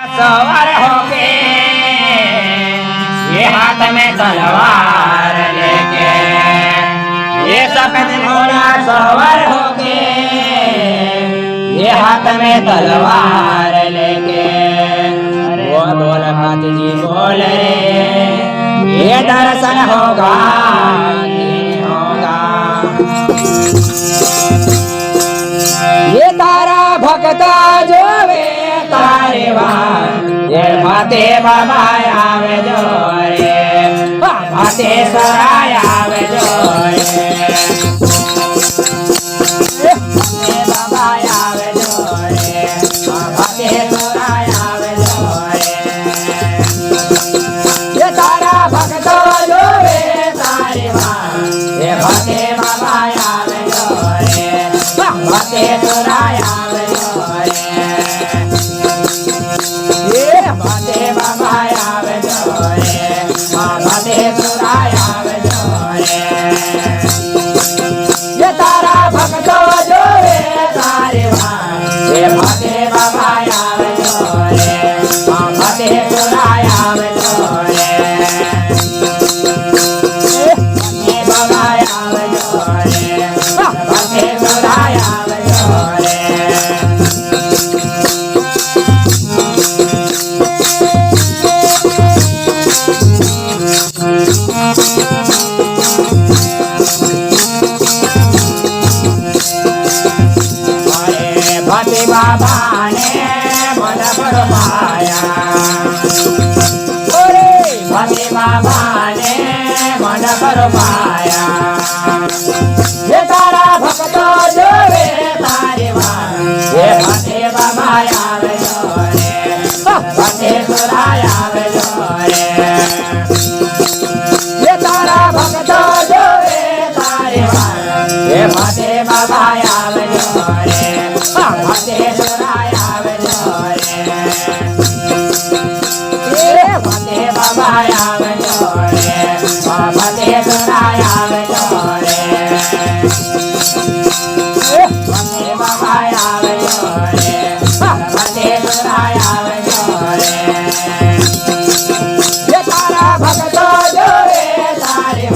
सवार होके ये हाथ में तलवार लेके ये सफेद घोड़ा सवार होके ये हाथ में तलवार लेके बोल बोल हाथ जी बोल रे ये दर्शन होगा नहीं होगा। ये तारा भक्ता जो वे तारे ये माते बाबा आवे जो रे माते सराय आवे जो रे बाबा आवे जो रे माते सराय आवे जो रे। ये तारा भक्त जो वे तारे ये माते बाबा आवे जो रे माते सराय आवे जो रे। माते बाबा आवे जो रे माते सुराय आवे जो रे। ये तारा भक्त जो रे तारे ये माते बाबा आवे जो रे माते सुराय आवे जो रे। माते बाबा आवे जो रे माते सुराय आवे जो रे। भक्ति बाबा ने मन पर पाया भक्ति बाबा ने मन पर पाया। ये तारा भक्त जो वे तारे ये भक्ति बाबा आवे जो रे भक्ति सुराय आवे जो रे। ये तारा भक्त जो वे तारे ये भक्ति बाबा आवे जो रे भक्ति सुराय आवे जो रे। भक्ति बाबा आवे जो रे भक्ति सुराय आवे जो रे। भक्ति बाबा आवे जो रे भक्ति सुराय आवे जो रे। ये तारा भक्त जो वे तारे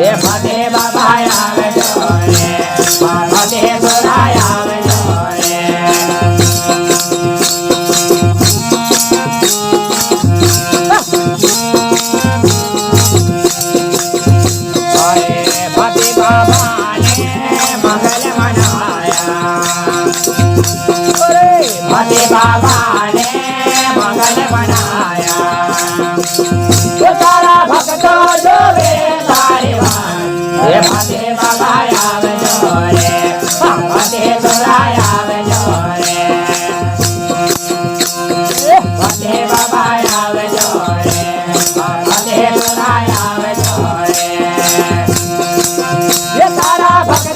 ये भक्ति बाबा आवे जो रे भक्ति सुराय आवे जो रे। भक्ति बाबा ने मंगल मनाया भक्ति बाबा ने मंगल मनाया। ये तारा भक्त जो वे तारे ये भक्ति बाबा आवे जो रे भक्ति सुराय आवे जो रे। भक्ति बाबा आवे जो रे भक्ति सुराय आवे जो रे। ये तारा भक्त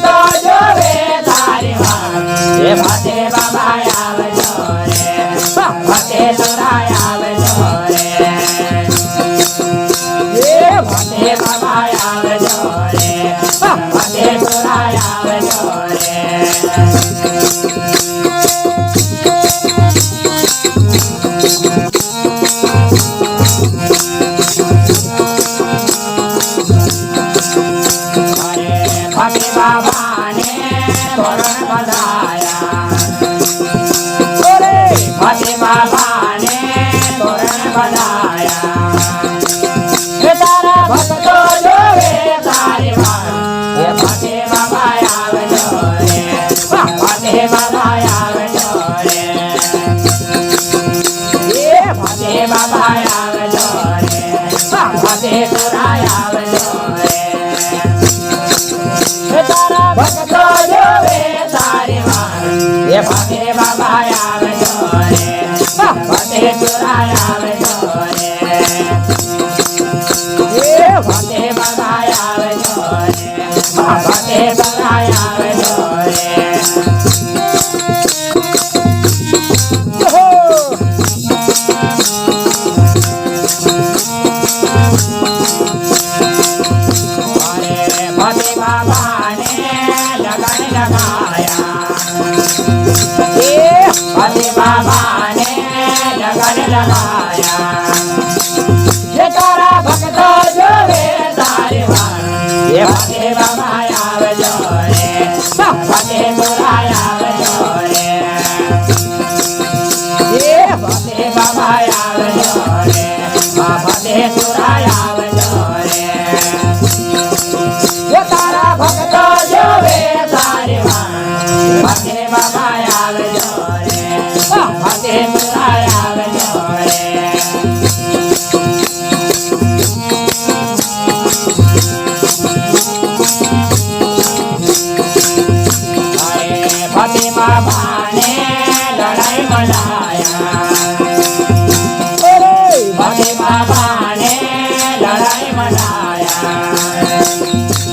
जो वे तारे ये भक्ति बाबा आवे जो रे भक्ति सुराय आवे जो रे। ये भक्ति बाबा आवे जो रे भक्ति सुराय आवे जो रे। भक्ति बाबा ने तोरण बंधाया भक्ति बाबा ने तोरण बंधाया। ये तारा भक्त जो वे तारे ये भक्ति बाबा आवे जो रे भक्ति बाबा आवे जो रे। ये भक्ति बाबा आवे जो रे भक्ति सुराय आवे जो रे। ये तारा भक्त जो वे तारे ये भक्ति बाबा आवे जो रे भक्ति सुराय आवे जो रे। ये भक्ति बाबा आवे जो रे भक्ति सुराय आवे जो रे। भक्ति बाबा ने लगन लगाया भक्ति बाबा ने ગગન લગાયા જે તારા ભક્તો જોવે તારી વાણ એ ભટે બાબા આવજો રે ભટે સુરાય આવજો રે એ ભટે બાબા આવજો રે ભટે સુરાય આવજો રે જે તારા ભક્તો જોવે તારી વાણ ભટે બાબા આવજો રે ભટે સુરાય આવજો રે ભટે બાબાને લડાઈ મનાયા ભટે બાબાને લડાઈ મનાયા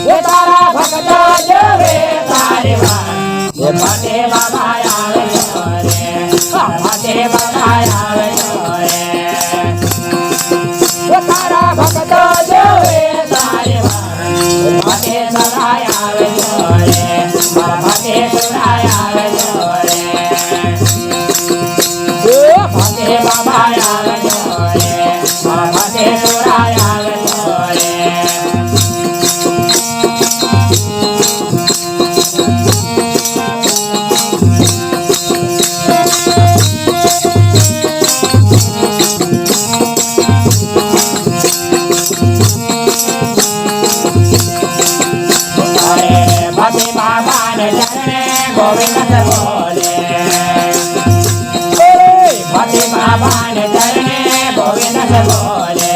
એ તારા ભક્તો જોવે તારી વાણ એ ભટે બાબા આવજો રે ભટે બાબા આવજો રે એ તારા ભક્તો જોવે તારી વાણ ભટે સરાય આવજો રે ભટે સુરાય આવજો રે ભટે બાબા આવજો રે ભટે સુરાય આવજો રે ભટે બાબાને ચરણે ગોવિંદ બોલે ભટે બાબાને ચરણે ગોવિંદ બોલે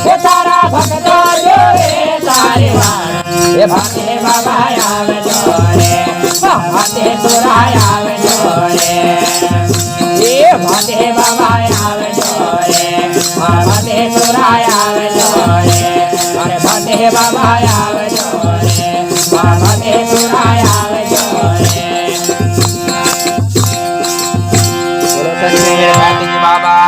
એ તારા ભક્તો જોવે તારી વાણ એ ભટે બાબા આવજો રે ભટે સુરાય આવજો રે એ ભટે બાબા આવજો રે ભટે સુરાય આવજો રે અરે ભટે બાબા આવજો રે ભટે સુરાય આવજો રે કાર્તિક બાબા